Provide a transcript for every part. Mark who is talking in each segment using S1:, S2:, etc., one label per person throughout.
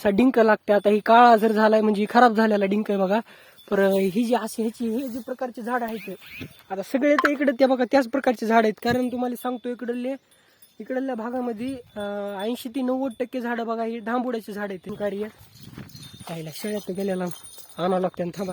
S1: असा डिंक लागते. आता ही काळा जर झालाय म्हणजे खराब झालेला डिंक आहे बघा. पर ही जी अशी ह्याची हे जे प्रकारचे झाड आहेत आता सगळे तर इकडे ते बघा त्याच प्रकारचे झाड आहेत. कारण तुम्हाला सांगतो इकडल्या भागामध्ये 80 ते 90% झाडं बघा ही डांबुड्याचे झाड आहेत. कार्य पाहिला शेळ्यात गेलेला आणावं लागतं थांबा.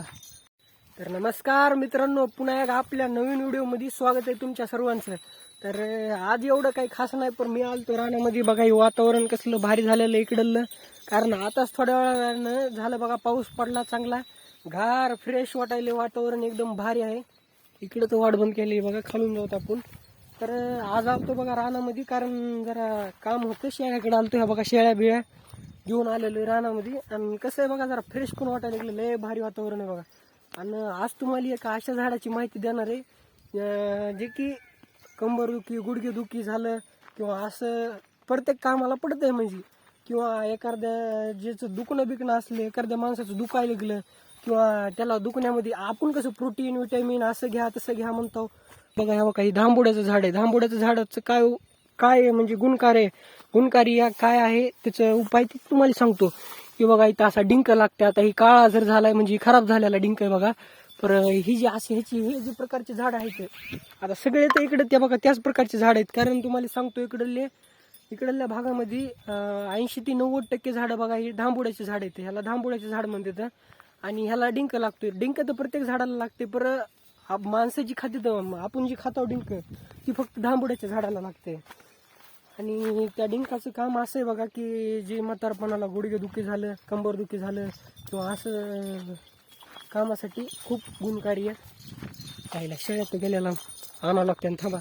S1: तर नमस्कार मित्रांनो, पुन्हा एक आपल्या नवीन व्हिडिओमध्ये स्वागत आहे तुमच्या सर्वांचं. तर आज एवढं काही खास नाही, पण मी आलतो रानामध्ये बघा. हे वातावरण कसलं भारी झालेलं इकडलं. कारण आताच थोड्या वेळानं झालं बघा, पाऊस पडला चांगला, गार फ्रेश वाटायले, वातावरण एकदम भारी आहे. इकडं तर वाट बंद केली बघा, खालून जाऊत आपण. तर आज आलतो बघा रानामध्ये, कारण जरा काम होतं. शेळ्याकडे आलतो, ह्या बघा शेळ्या बिळ्या घेऊन आलेलो रानामध्ये. आणि कसं आहे बघा, जरा फ्रेश पण वाटायला लागलं, लय भारी वातावरण आहे बघा. आणि आज तुम्हाला एका अशा झाडाची माहिती देणार आहे जे की कंबरदुखी, गुडघेदुखी झालं किंवा असं प्रत्येक कामाला पडत आहे. म्हणजे किंवा एखाद्या ज्याचं दुखणं बिकणं असलं, एखाद्या माणसाचं दुखायला लागलं किंवा त्याला दुखण्यामध्ये आपण कसं प्रोटीन विटॅमिन असं घ्या तसं घ्या म्हणतो बघा. ह्या काही धांबोड्याचं झाड आहे. धांबोड्याचं झाडाचं काय म्हणजे गुणकारी या काय आहे त्याचा उपाय ते तुम्हाला सांगतो. की बघा इथं असा डिंक लागते. आता ही काळा जर झालाय म्हणजे खराब झालेला डिंक आहे बघा. पर ही जी अशी ह्याची हे जे प्रकारचे झाड आहेत आता सगळे तर इकडे ते बघा त्याच प्रकारचे झाड आहेत. कारण तुम्हाला सांगतो इकडल्या भागामध्ये 80 ते 90% झाडं बघा ही डांबुड्याचे झाड आहेत. ह्याला डांबुड्याचे झाड म्हणतात. आणि ह्याला डिंक लागतोय. डिंक तर प्रत्येक झाडाला लागते, पर माणसं जी खाते आपण जी खातो डिंक ती फक्त डांबुड्याच्या झाडाला लागते. आणि त्या डिंकाचं काम असं आहे बघा, की जे म्हातारपणाला गुडघेदुखी झालं, कंबरदुखी झालं किंवा असं कामासाठी खूप गुणकारी आहे. पाहिला शेळ्यात गेलेला आणावं लागतं थांबा.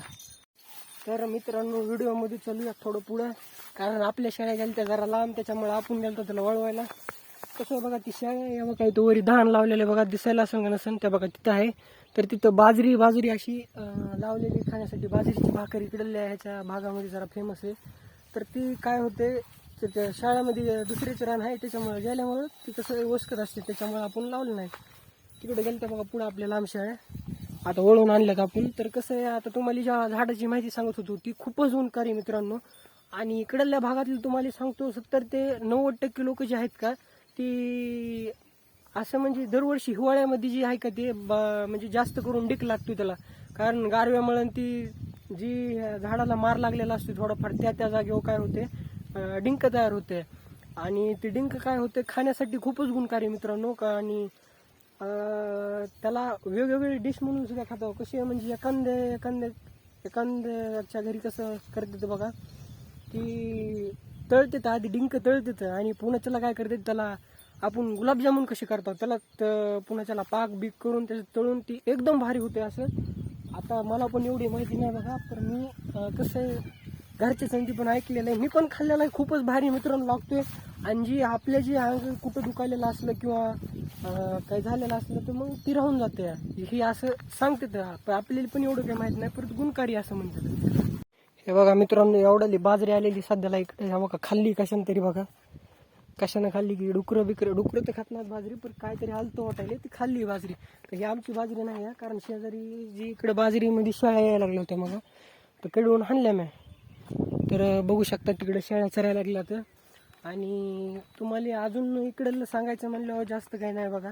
S1: तर मित्रांनो, व्हिडिओमध्ये चालूया थोडं पुढं. कारण आपल्या शेळ्या गेल्या जरा लांब, त्याच्यामुळे आपण गेलो त्याला वळवायला. कसं बघा, ती शेळ्या या बघा इथं वरी धान लावलेले बघा, दिसायला असं नसन त्या बघा तिथं आहे. तर तिथं बाजरी अशी लावलेली खाण्यासाठी. बाजरीची भाकर इकडल्या ह्याच्या भागामध्ये जरा फेमस आहे. तर ती काय होते, त्या शाळेमध्ये दुसरीच रान आहे, त्याच्यामुळे गेल्यामुळं ती कसं वसकत असते, त्याच्यामुळे आपण लावलं नाही. तिकडे गेलं तर बघा पुढं आपल्या लांब शेळ्या आता वळून आणल्यात आपण. तर कसं आहे, आता तुम्हाला ज्या झाडाची माहिती सांगत होतो ती खूपच गुणकारी मित्रांनो. आणि इकडल्या भागातील तुम्हाला सांगतो 70 ते 90% लोक जे आहेत का ती असं म्हणजे दरवर्षी हिवाळ्यामध्ये जी आहे का ते म्हणजे जास्त करून डिंक लागतो त्याला. कारण गारव्यामुळे ती जी झाडाला मार लागलेला असतो थोडाफार त्या जागेवर काय होते, डिंक तयार होते. आणि ते डिंक काय होते खाण्यासाठी खूपच गुणकारी मित्रांनो. आणि त्याला वेगवेगळे डिश म्हणून सुद्धा खातो. कसे म्हणजे एखाद्याच्या घरी कसं करतात बघा, की तळतात आधी डिंक तळतात आणि पुन्हा त्याला काय करतात, त्याला आपण गुलाबजामुन कसे करतो त्याला पुन्हा त्याला पाक बीक करून त्याच्यात तळून ती एकदम भारी होते. असं आता मला पण एवढी माहिती नाही बघा, पण मी कसं आहे घरच्या संधी पण ऐकलेलं आहे, मी पण खाल्लेलं आहे. खूपच भारी मित्रांनो लागतोय. आणि जी आपल्या जी अंग कुठं दुखायलेलं असलं किंवा काय झालेलं असलं तर मग ती राहून जाते. ही असं सांगते, आपल्याला पण एवढं काही माहित नाही, परत गुणकारी असं म्हणतात. हे बघा मित्रांनो, एवढ्याली बाजरी आलेली सध्याला इकडे. ह्या बघा खाल्ली कशाने तरी बघा, कशानं खाल्ली की डुकरं तर खात नाहीत बाजरी, पण काहीतरी आलतो वाटायला ती खाल्ली बाजरी. तर ही आमची बाजरी नाही आहे, कारण शेजारी जी इकडे बाजरीमध्ये शेळ्या यायला लागल्या होत्या मग, तर कडवून हाणल्या मी. तर बघू शकता तिकडे शेळ्या चरायला लागल्या. तर आणि तुम्हाला अजून इकडलं सांगायचं म्हणल्यावर जास्त काही नाही बघा.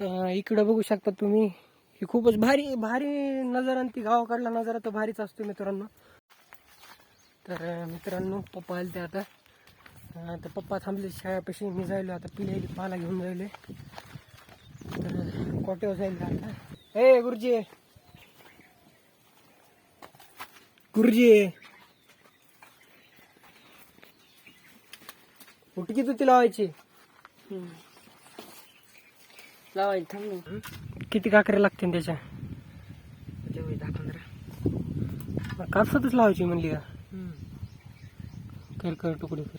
S1: तर इकडं बघू शकता तुम्ही, ही खूपच भारी भारी नजारा. आणि ती गावाकडला नजारा तर भारीच असतो मित्रांनो. तर मित्रांनो, पप्पा आले ते आता. तर पप्पा थांबले शाळेपाशी, मी जायलो आता पिल्याली पाला घेऊन जायले. तर कोट्यावर जाईल आता. ए गुरुजी उठकी तू ती लावायची थांब. किती काकऱ्या लागतील त्याच्या? 10-15 कापसातच लावायची म्हणली का? कर तुकडे कर.